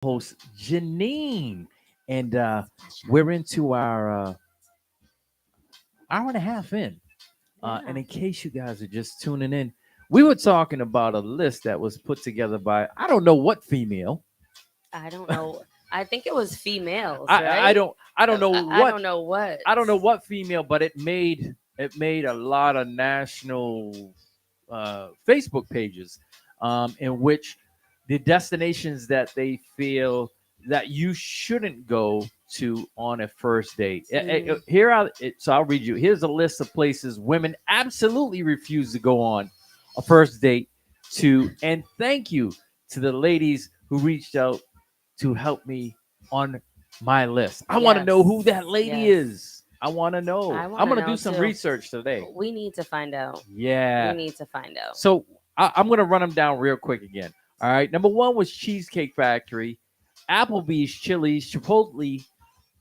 host Janine, and we're into our hour and a half in. And Yeah. in case you guys are just tuning in, we were talking about a list that was put together by I don't know what female. I don't know. I think it was females, I right? don't I don't know I what don't know what. I don't know what female, but it made a lot of national Facebook pages, in which the destinations that they feel that you shouldn't go to on a first date. Mm, So I'll read you. Here's a list of places women absolutely refuse to go on a first date to, and thank you to the ladies who reached out to help me on my list. I want to know who yes. that lady Yes. is. I want to know. I want I'm to gonna do know some too. research today. We need to find out. We Yeah. need to find out. So I'm gonna run them down real quick again. All right. Number one was Cheesecake Factory, Applebee's, Chili's, Chipotle,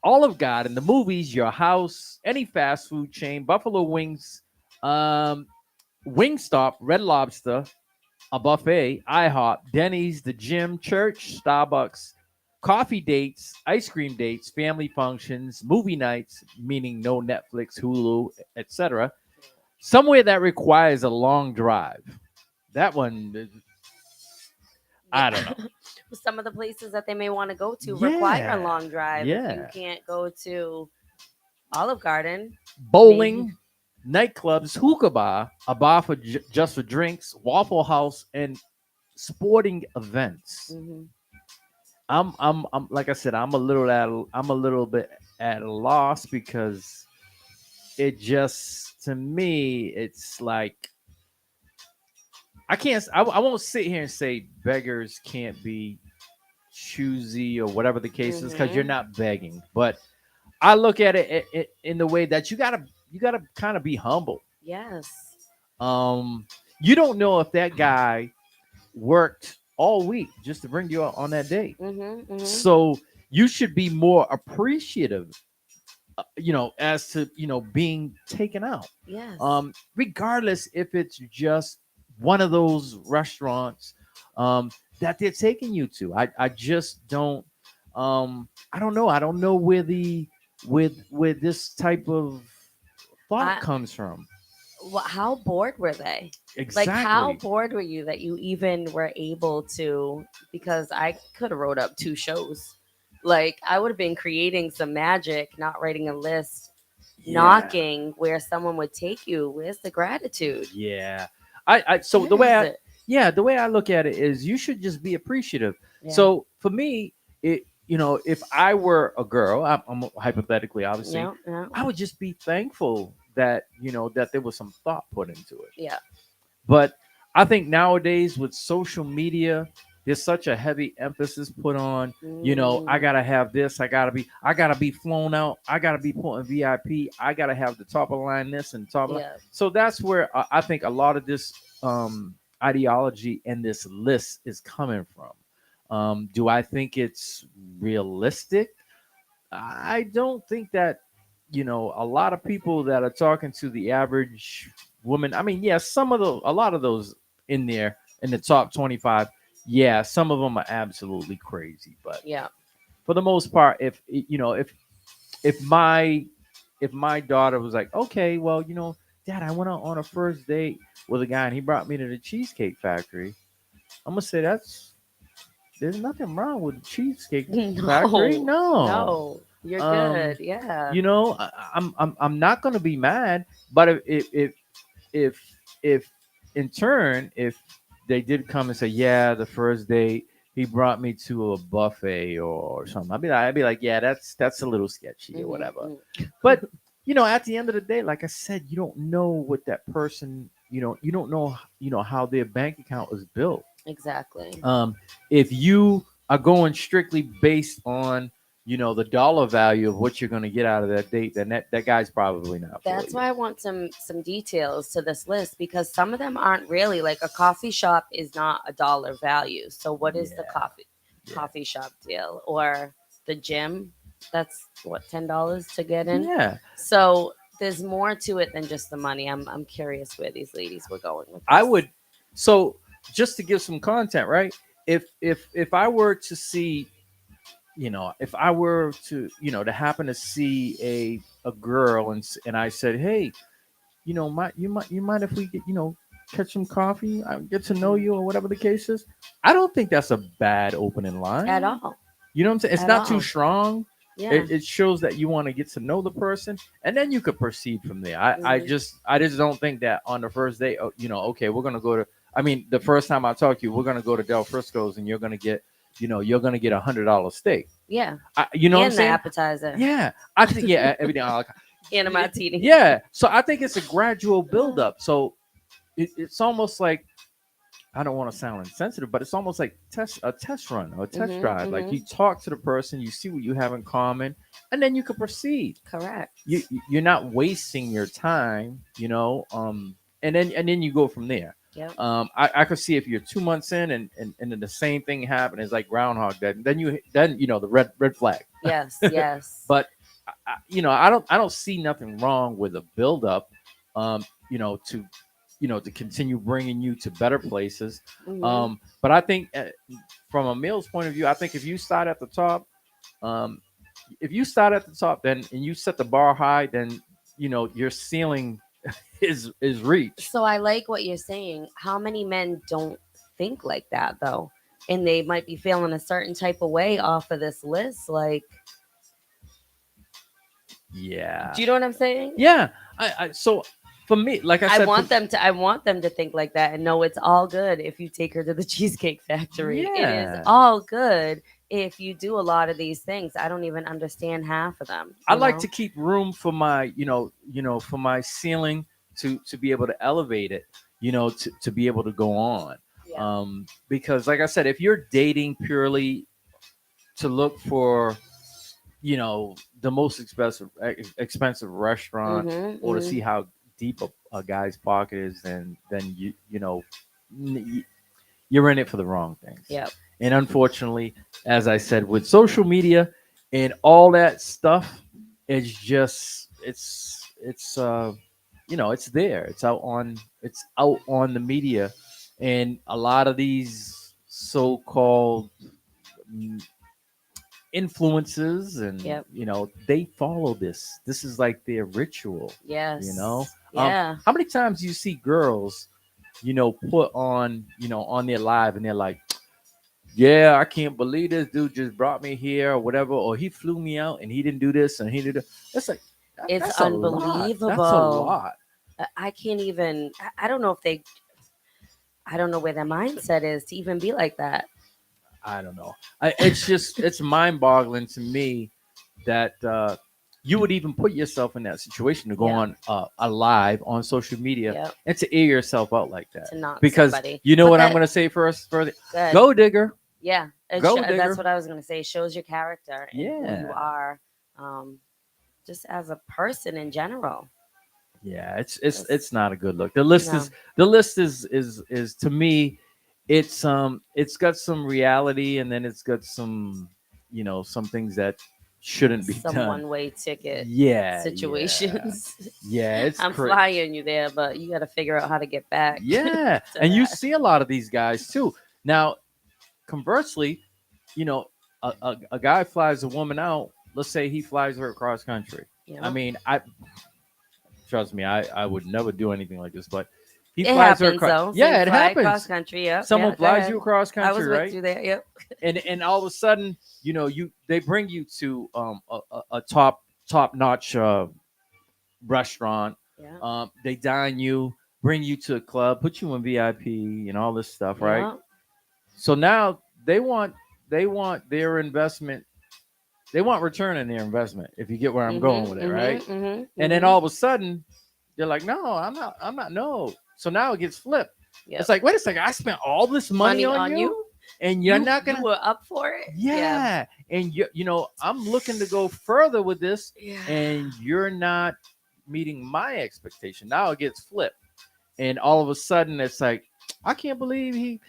Olive Garden, the movies, Your House, any fast food chain, Buffalo Wings, um, Wingstop, Red Lobster, a buffet, IHOP, Denny's, the gym, church, Starbucks, coffee dates, ice cream dates, family functions, movie nights, meaning no Netflix, Hulu, etc. Somewhere that requires a long drive. That one, Yeah. I don't know. Some of the places that they may want to go to require a Yeah, long drive. If you yeah. can't go to Olive Garden, maybe. Bowling, nightclubs, hookah bar, a bar for just for drinks, Waffle House, and sporting events. Hmm. I'm like I said, I'm a little bit at a loss because it just to me it's like I won't sit here and say beggars can't be choosy or whatever the case is because you're Hmm. not begging, but I look at it in the way that you gotta kind of be humble. Yes. Um, you don't know if that guy worked all week just to bring you out on that date. Hmm. Hmm. So you should be more appreciative, as to being taken out. Yes. Regardless if it's just one of those restaurants that they're taking you to. I just don't. I don't know. I don't know where the where this type of thought I comes from. how bored were they? Like, how Exactly. bored were you that you even were able to? Because I could have wrote up two shows. Like, I would have been creating some magic, not writing a list, Yeah. knocking where someone would take you. Where's the gratitude? Yeah. I so the Where way is I it? yeah, the way I look at it is you should just be appreciative. Yeah. So for me, if I were a girl, I'm hypothetically obviously, Yeah. Yeah. I would just be thankful that that there was some thought put into it. Yeah. But I think nowadays with social media, there's such a heavy emphasis put on, I Mm, gotta have this, I gotta be flown out, I gotta be put in VIP, I gotta have the top of the line this and top of the line. yeah. So that's where I think a lot of this ideology and this list is coming from. Do I think it's realistic? I don't think that a lot of people that are talking to the average woman. I mean, yeah, a lot of those in there in the top 25. Yeah, some of them are absolutely crazy, but Yeah. for the most part, if my if my daughter was like, okay, well, Dad, I went out on a first date with a guy and he brought me to the Cheesecake Factory. I'm gonna say there's nothing wrong with the Cheesecake Factory. No. No. No. You're Um, good. Yeah. I'm not gonna be mad, but if if in turn if they did come and say, yeah, the first date he brought me to a buffet or something, I'd be like, yeah, that's a little sketchy or Hmm. whatever. But at the end of the day, like I said, you don't know what that person, you don't know, how their bank account is built. Exactly. If you are going strictly based on the dollar value of what you're going to get out of that date, then that guy's probably not for That's you. why I want some details to this list, because some of them aren't really like a coffee shop is not a dollar value. So what is the Yeah, yeah, coffee shop deal, or the gym? That's what, $10 to get in. yeah. So there's more to it than just the money. I'm curious where these ladies were going with I this. would. So just to give some content, right? If I were to see, if I were to, to happen to see a girl and I said, hey, you mind if we get, catch some coffee, I get to know Mhm. you or whatever the case is. I don't think that's a bad opening At line. all. You know what I'm saying? It's At not too all. strong. Yeah. It shows that you want to get to know the person, and then you could proceed from there. Hmm. I just don't think that on the first day, okay, we're gonna go to. I mean, the first time I talk to you, we're gonna go to Del Frisco's, and you're gonna get $100 steak. Yeah. You know what I'm And the saying? appetizer. Yeah, I think everything. And a martini. Yeah, so I think it's a gradual build up. So it's almost like, I don't want to sound insensitive, but it's almost like a test run or a test Hmm. drive. Like Hmm. you talk to the person, you see what you have in common, and then you can proceed. Correct. You're not wasting your time, and then you go from there. Yep. I could see if you're 2 months in and then the same thing happened, it's like Groundhog Day. Then the red flag. Yes. Yes. But I don't see nothing wrong with a build up, to to continue bringing you to better places. Hmm. But I think, from a male's point of view, I think if you start at the top, um, then and you set the bar high, then your ceiling is reached. So I like what you're saying. How many men don't think like that though? And they might be feeling a certain type of way off of this list. Like, Yeah, do you know what I'm saying? yeah. So for me, like I I said, want them to I want them to think like that and know it's all good if you take her to the Cheesecake Factory. It is yeah. all good if you do a lot of these things. I don't even understand half of them, I you like know? to keep room for my, for my ceiling to be able to elevate it, to be able to go on. Yeah. Because like I said, if you're dating purely to look for, the most expensive restaurant, Mhm. or to Mhm. see how deep a guy's pocket is, then n- you're in it for the wrong things. Yep. And unfortunately, as I said, with social media and all that stuff, it's there. It's out on the media, and a lot of these so-called, mm, influences, and Yep. they follow this. This is like their ritual. you know Yes. um Yeah. how many times do you see girls, put on their live, and they're like, yeah, I can't believe this dude just brought me here or whatever, or he flew me out and he didn't do this and he did it. It's like, It's that's a lot. That's a unbelievable. lot. I can't even I don't know if they I don't know where their mindset is to even be like that. I don't know. It's mind-boggling to me that, you would even put yourself in that situation to go Yeah. on, a live on social media Yep. and to air yourself out like that. To knock Because somebody. you know But what I'm that going to say first, further. good. Go digger. Yeah. Go That's digger. what I was gonna say. It shows your character and who you Yeah. are, um, just as a person in general. Yeah, it's That's not a good look. The list is to me, it's got some reality, and then it's got some, some things that shouldn't be some done. one way ticket Yeah. situations. Yeah, it's I'm crazy. flying you there, but you got to figure out how to get back Yeah, to and you that. see a lot of these guys too. Now, conversely, you know, a guy flies a woman out. Let's say he flies her across country. I Yeah. mean, I trust me, I would never do anything like this, but he It flies her happens across. though. So Yeah, you it fly cross happens. country. Yep. Someone Yeah. Go flies you ahead. across I country, was with right? you there. Yep. And all of a sudden, they bring you to, a top notch, restaurant. Yeah. They dine you, bring you to a club, put you in VIP, and all this stuff, right? Yeah. So now they want their investment. They want return in their investment. If you get where I'm going Mhm. with it, right? Mhm. Mhm. And then Mhm. all of a sudden, they're like, "No, I'm not. I'm not. No." So now it gets flipped. Yep. It's like, wait a second, I spent all this money Money on on you, you. and you're not You gonna. were up for it. Yeah. Yeah, and I'm looking to go further with this, Yeah. and you're not meeting my expectation. Now it gets flipped, and all of a sudden it's like, I can't believe he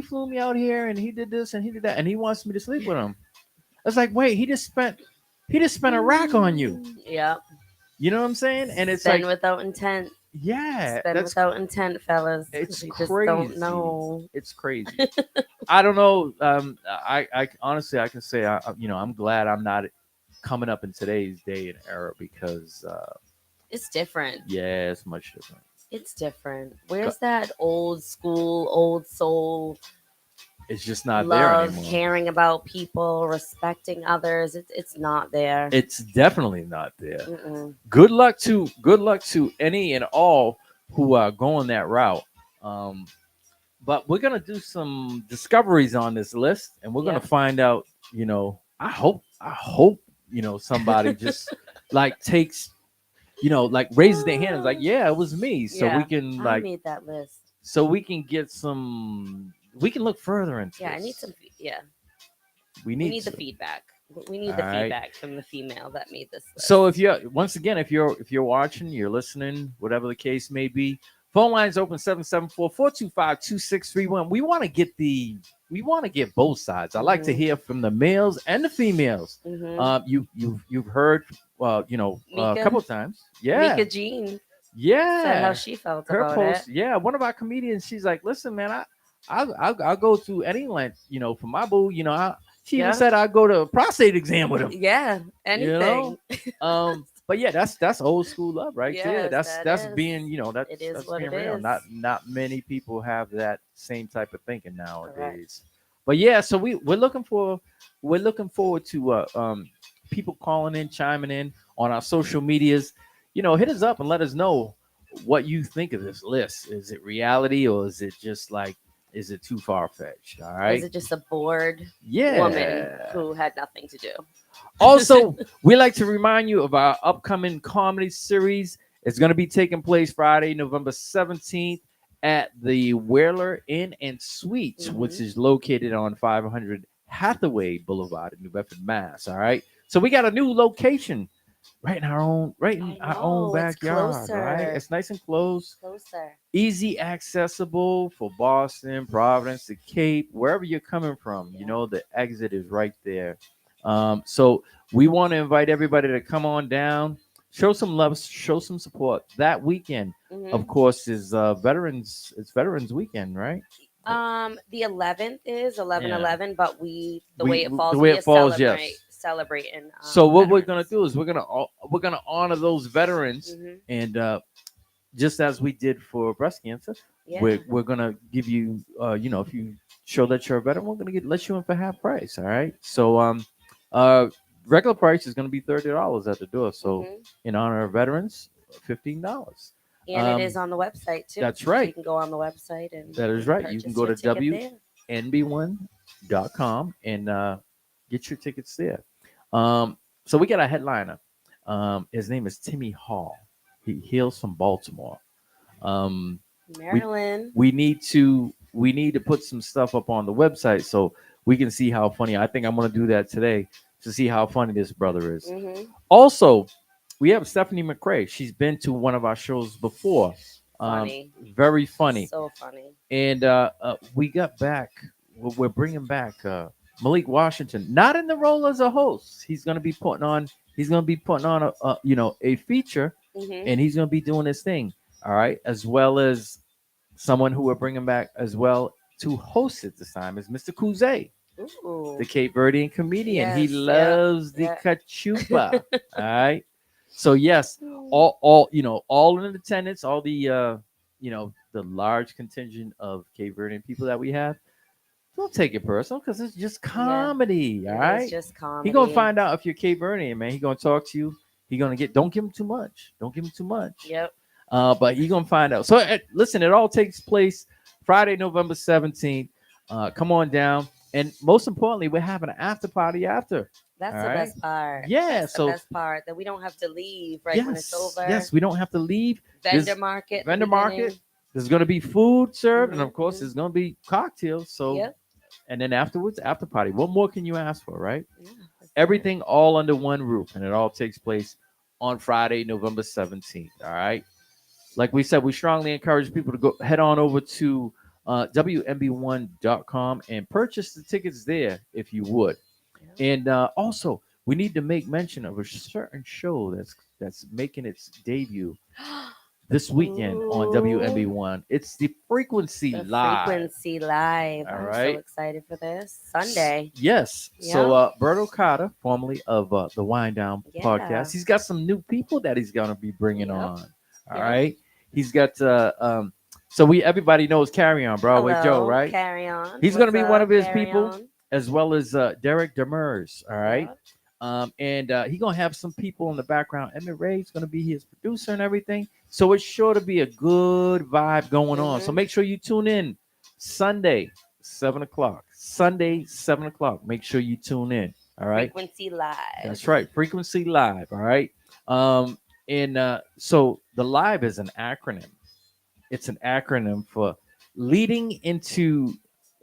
flew me out here and he did this and he did that and he wants me to sleep with him. It's like, wait, he just spent a rack on you. Yep. You know what I'm saying? And it's Sin like, without intent. Yeah, Spend that's without intent, fellas, because it's you just don't crazy. know. It's crazy. I don't know. I honestly I can say I'm glad I'm not coming up in today's day and era because It's different. yeah, it's much different. It's different. Co- Where's that old school, old soul It's just not there love, anymore. caring about people, respecting others? It's not there. It's definitely not there. Mm-mm. Good luck to any and all who are going that route. Um, but we're gonna do some discoveries on this list, and we're gonna Yep. find out. I hope somebody just like takes like raises their hand and is like, yeah, it was me, so we Yeah, can I like made that list. so we can get some we can look further into Yeah, I need this. some. Yeah, We we need need the to. feedback. We need All the right. feedback from the female that made this So list. if you're once again, if you're watching, you're listening, whatever the case may be, phone lines open 774-425-2631. We want to get both sides. I like to Hmm. hear from the males and the females. Hmm. You've heard a Mika, couple of times. Yeah. Mika Jean said how Yeah. she felt Her about it. post, yeah, one of our comedians, she's like, listen, man, I'll go to any length, for my boo. She even Yeah, said I'd go to a prostate exam with him. yeah, You know, anything. but yeah, that's old school love right there. Yes, That's that that's is. being It is that's what being it real. is. Not many people have that same type of thinking Correct. nowadays. But yeah, so we're looking forward to people calling in, chiming in on our social medias. Hit us up and let us know what you think of this list. Is it reality, or is it too far fetched? All Is right. it just a bored woman Yeah. who had nothing to do? Also, we like to remind you of our upcoming comedy series. It's going to be taking place Friday, November 17th at the Whaler Inn and Suites, which Hmm. is located on 500 Hathaway Boulevard in New Bedford, Mass. All right. So we got a new location right in I our own know it's backyard, right? closer, It's nice and close, closer. easy accessible for Boston, Providence, the Cape, wherever you're coming from. Yeah. The exit is right there. So we want to invite everybody to come on down, show some love, show some support. That weekend, Hmm. of course, is veterans. It's Veterans Weekend, right? The 11th is eleven Yeah. eleven, but the way it The falls, way we it are falls, yes. celebrating So what we're gonna veterans. do is we're gonna honor those veterans, Hmm. and just as we did for breast cancer, Yeah. we're gonna give you, if you show that you're a veteran, we're gonna let you in for half price. All right. So uh, regular price is gonna be $30 at the door. So Hmm. in honor of veterans, $15. And it Um, is on the website too. that's So you right. can go on the website and, That is right. You can purchase go your to ticket there. WNB1.com and get your tickets there. So we got a headliner. His name is Timmy Hall. He hails from Baltimore. Um, we Maryland. we need to put some stuff up on the website so we can see how funny. I think I'm gonna do that today to see how funny this brother is. Hmm. Also, we have Stephanie McRae. She's been to one of our shows before. Funny. Very funny. So funny. And we got back. We're bringing back Malik Washington, not in the role as a host. He's gonna be putting on. He's gonna be putting on a feature, Hmm. and he's gonna be doing his thing. All right, as well as someone who we're bringing back as well to host it this time is Mr. Kuze, Ooh. the Cape Verdean comedian. He Yes. Yeah. loves the Yeah. cachupa. All right. So yes, all in attendance, all the large contingent of Cape Verdean people that we have. Don't take it personal because it's just Yeah. comedy. All It is right. just He gonna comedy. find out if you're Cape Verdean, man. He gonna talk to you. He gonna get. Don't give him too much. Don't give him too much. Yep. But he gonna find out. So listen, it all takes place Friday, November 17th. Come on down, and most importantly, we're having an after party after. All That's the right. best part. Yeah. That's the So best part that we don't have to leave right when it's yes, over. yes, we don't have to leave. Vendor market. The Vendor market. beginning. There's gonna be food served, and of course, Mhm. there's gonna be cocktails. So, Yep. and then afterwards, after party. What more can you ask for, right? Yeah, that's it. Everything all under one roof, and it all takes place on Friday, November 17th. All right. Like we said, we strongly encourage people to go head on over to WMB1.com and purchase the tickets there if you would. Yeah. And also, we need to make mention of a certain show that's making its debut this weekend on WMB1. It's the Frequency The Live. Frequency Live. All I'm so right. excited for this. Sunday. Yes. So Bert Okada, formerly of the Wind Down Yeah. podcast, he's got some new people that he's gonna be bringing Yep. on. All Yep. right. He's got so we everybody knows Carry On Broadway Hello, Joe, right? Carry On. He's gonna What's be one up? of his Carry people, On. as well as Derek Demers. All right. Yep. And he's gonna have some people in the background. Emmett Ray's gonna be his producer and everything. So it's sure to be a good vibe going on. So Mhm. make sure you tune in Sunday, 7 o'clock. Sunday, 7 o'clock. Make sure you tune in. All right. Frequency Live. That's right. Frequency Live. All right. And so the live is an acronym. It's an acronym for leading into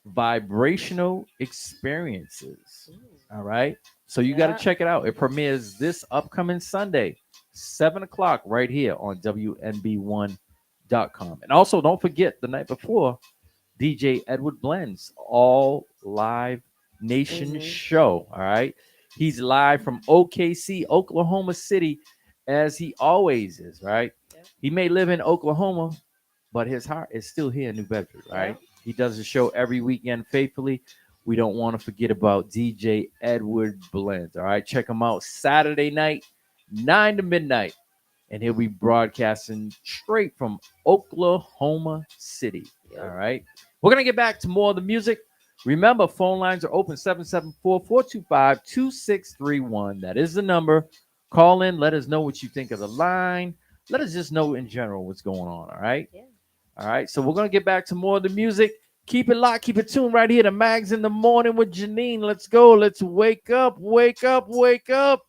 vibrational experiences. All right. So you got to Yeah. check it out. It premieres this upcoming Sunday, 7 o'clock, right here on WNB1.com. And also, don't forget the night before, DJ Edward Blends, all live nation Mhm. show. All right. He's live from OKC, Oklahoma City, as he always is, right? Yeah. He may live in Oklahoma, but his heart is still here in New Bedford, right? Yeah. He does the show every weekend faithfully. We don't want to forget about DJ Edward Blends. All right, check him out Saturday night, 9 to midnight, and he'll be broadcasting straight from Oklahoma City. Yep. All right, we're gonna get back to more of the music. Remember, phone lines are open 774-425-2631. That is the number. Call in. Let us know what you think of the line. Let us just know in general what's going on. All right. Yeah. All right. So we're going to get back to more of the music. Keep it locked. Keep it tuned right here to Mags in the Morning with Janine. Let's go. Let's wake up. Wake up. Wake up.